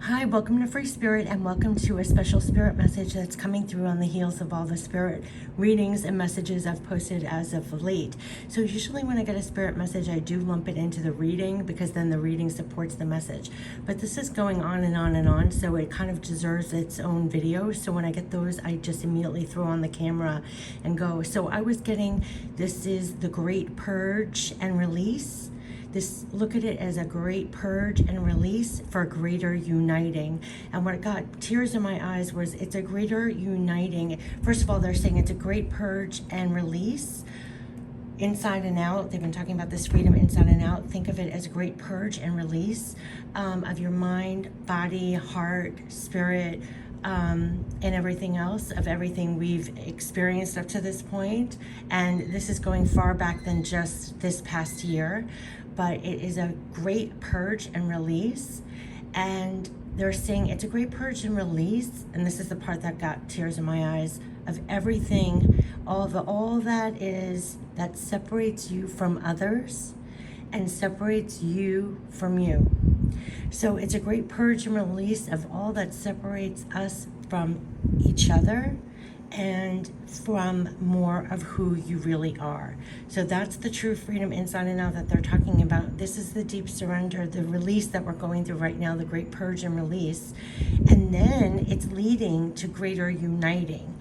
Hi, welcome to Free Spirit and welcome to a special spirit message that's coming through on the heels of all the spirit readings and messages I've posted as of late. So usually when I get a spirit message, I do lump it into the reading because then the reading supports the message. But this is going on and on and on, so it kind of deserves its own video. So when I get those, I just immediately throw on the camera and go. So I was getting, this is the great purge and release. Look at it as a great purge and release for greater uniting. And what got tears in my eyes was it's a greater uniting. First of all, they're saying it's a great purge and release inside and out. They've been talking about this freedom inside and out. Think of it as a great purge and release of your mind, body, heart, spirit, and everything else, of everything we've experienced up to this point. And this is going far back than just this past year, but it is a great purge and release. And they're saying it's a great purge and release, and this is the part that got tears in my eyes, of everything, all that separates you from others and separates you from you. So it's a great purge and release of all that separates us from each other and from more of who you really are. So that's the true freedom inside and out that they're talking about. This is the deep surrender, the release that we're going through right now, the great purge and release. And then it's leading to greater uniting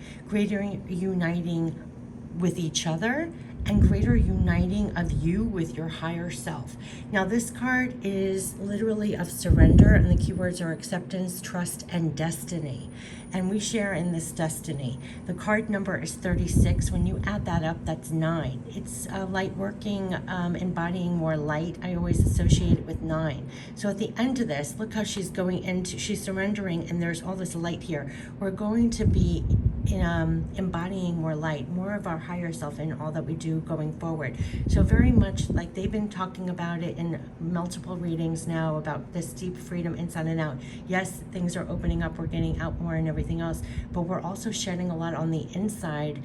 with each other, and greater uniting of you with your higher self. Now this card is literally of surrender, and the keywords are acceptance, trust, and destiny. And we share in this destiny. The card number is 36. When you add that up, that's 9. It's light working, embodying more light. I always associate it with 9. So at the end of this, look how she's surrendering, and there's all this light here. We're going to be embodying more light, more of our higher self in all that we do going forward. So very much like they've been talking about it in multiple readings now, about this deep freedom inside and out. Yes, things are opening up, we're getting out more and everything else, but we're also shedding a lot on the inside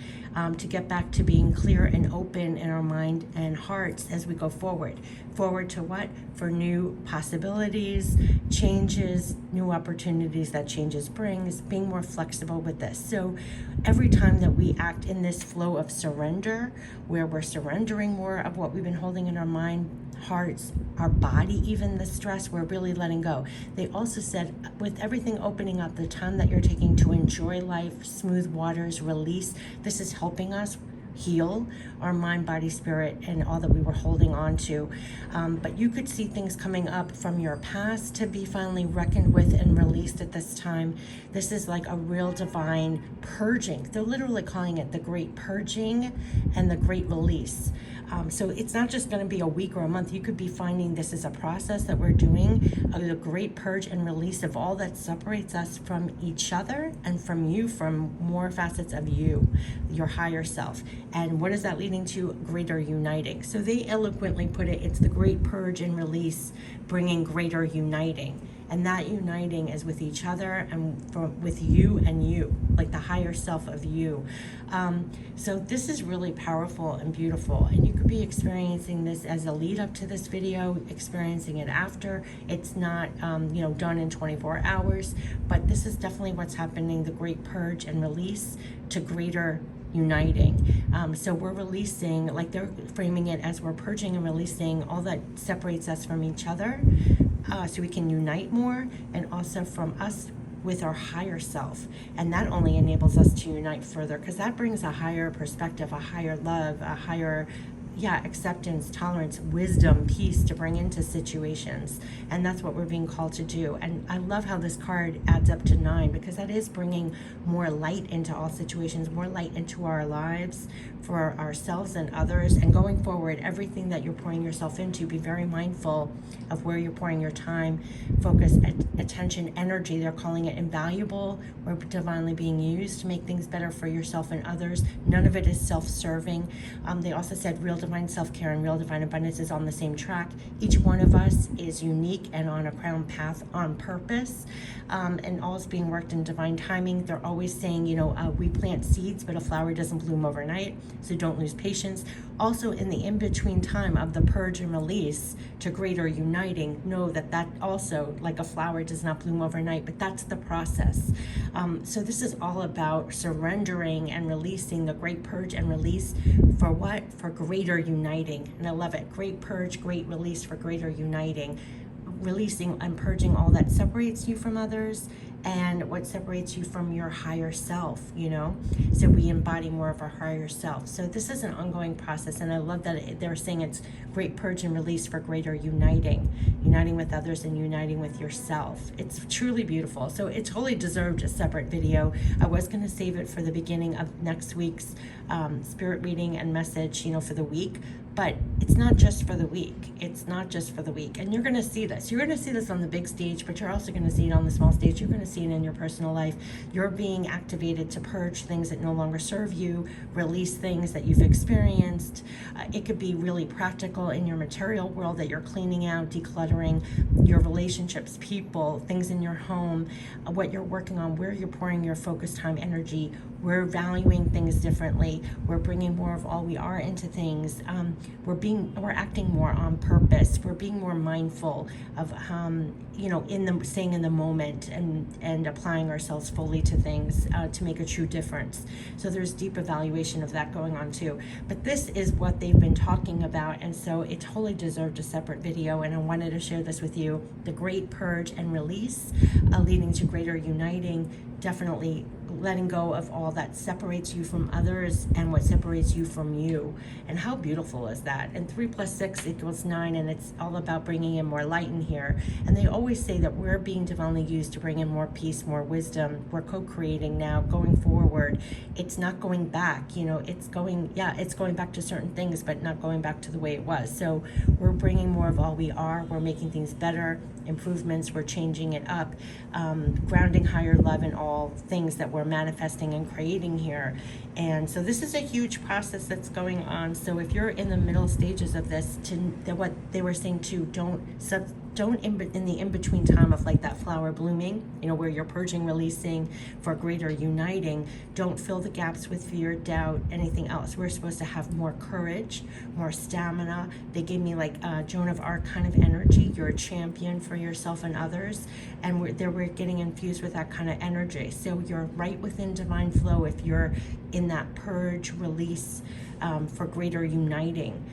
to get back to being clear and open in our mind and hearts as we go forward. Forward to what? For new possibilities, changes, new opportunities that changes brings, being more flexible with this. So every time that we act in this flow of surrender, where we're surrendering more of what we've been holding in our mind, hearts, our body, even the stress, we're really letting go. They also said, with everything opening up, the time that you're taking to enjoy life, smooth waters, release, this is helping us heal our mind, body, spirit, and all that we were holding on to. But you could see things coming up from your past to be finally reckoned with and released at this time. This is like a real divine purging. They're literally calling it the great purging and the great release. So it's not just going to be a week or a month. You could be finding this is a process that we're doing of the great purge and release of all that separates us from each other and from you, from more facets of you, your higher self. And what is that leading to? Greater uniting. So they eloquently put it, it's the great purge and release bringing greater uniting. And that uniting is with each other and with you and you, like the higher self of you. So this is really powerful and beautiful. And you could be experiencing this as a lead up to this video, experiencing it after. It's not, done in 24 hours, but this is definitely what's happening, the great purge and release to greater uniting. So we're releasing, like they're framing it as we're purging and releasing all that separates us from each other, so we can unite more, and also from us with our higher self. And that only enables us to unite further, because that brings a higher perspective, a higher love, a higher acceptance, tolerance, wisdom, peace to bring into situations. And that's what we're being called to do. And I love how this card adds up to 9, because that is bringing more light into all situations, more light into our lives for ourselves and others. And going forward, everything that you're pouring yourself into, be very mindful of where you're pouring your time, focus, attention, energy. They're calling it invaluable or divinely being used to make things better for yourself and others. None of it is self-serving. They also said real divine self-care and real divine abundance is on the same track. Each one of us is unique and on a crown path on purpose, and all is being worked in divine timing. They're always saying, we plant seeds, but a flower doesn't bloom overnight, so don't lose patience. Also, in the in-between time of the purge and release to greater uniting, know that that also, like a flower, does not bloom overnight, but that's the process. So this is all about surrendering and releasing, the great purge and release for what? For greater uniting. And I love it. Great purge, great release for greater uniting. Releasing and purging all that separates you from others and what separates you from your higher self, you know? So we embody more of our higher self. So this is an ongoing process, and I love that they're saying it's great purge and release for greater uniting with others and uniting with yourself. It's truly beautiful. So it totally deserved a separate video. I was going to save it for the beginning of next week's spirit reading and message, you know, for the week. But it's not just for the week. It's not just for the week. And you're going to see this. You're going to see this on the big stage, but you're also going to see it on the small stage. You're going to see it in your personal life. You're being activated to purge things that no longer serve you, release things that you've experienced. It could be really practical in your material world that you're cleaning out, decluttering your relationships, people, things in your home, what you're working on, where you're pouring your focus, time, energy. We're valuing things differently. We're bringing more of all we are into things. We're acting more on purpose. We're being more mindful of, you know, staying in the moment and applying ourselves fully to things to make a true difference. So there's deep evaluation of that going on too. But this is what they've been talking about, and so it totally deserved a separate video, and I wanted to share this with you. The great purge and release, leading to greater uniting, definitely letting go of all that separates you from others and what separates you from you. And how beautiful is that? And 3 + 6 = 9, and it's all about bringing in more light in here. And they always say that we're being divinely used to bring in more peace, more wisdom. We're co-creating now, going forward. It's not going back, you know, it's going back to certain things, but not going back to the way it was. So we're bringing more of all we are. We're making things better, improvements. We're changing it up, grounding higher love in all things that we're manifesting and creating here. And so this is a huge process that's going on. So if you're in the middle stages of this, what they were saying too, don't in the in-between time of like that flower blooming, you know, where you're purging, releasing for greater uniting, don't fill the gaps with fear, doubt, anything else. We're supposed to have more courage, more stamina. They gave me like Joan of Arc kind of energy. You're a champion for yourself and others, and we're getting infused with that kind of energy. So you're right within divine flow if you're in that purge, release, for greater uniting,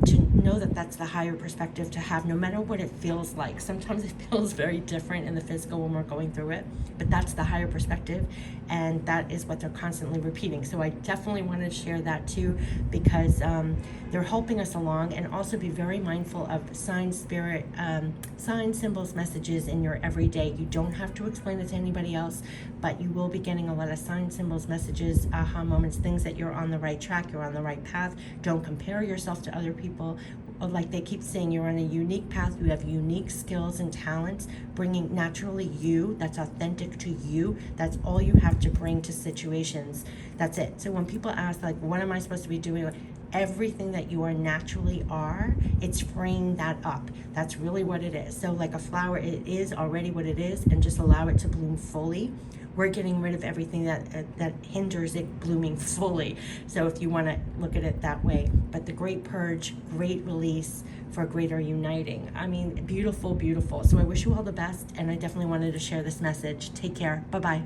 to know that that's the higher perspective to have, no matter what it feels like. Sometimes it feels very different in the physical when we're going through it, but that's the higher perspective, and that is what they're constantly repeating. So I definitely wanted to share that too, because they're helping us along. And also be very mindful of signs, spirit, signs, symbols, messages in your everyday. You don't have to explain it to anybody else, but you will be getting a lot of signs, symbols, messages, aha moments, things that you're on the right track, you're on the right path. Don't compare yourself to other people. Like they keep saying, you're on a unique path. You have unique skills and talents, bringing naturally you, that's authentic to you. That's all you have to bring to situations. That's it. So when people ask, like, what am I supposed to be doing? Everything that you are naturally are, it's freeing that up. That's really what it is. So like a flower, it is already what it is, and just allow it to bloom fully. We're getting rid of everything that hinders it blooming fully. So if you want to look at it that way. But the great purge, great release for greater uniting. I mean, beautiful, beautiful. So I wish you all the best, and I definitely wanted to share this message. Take care. Bye-bye.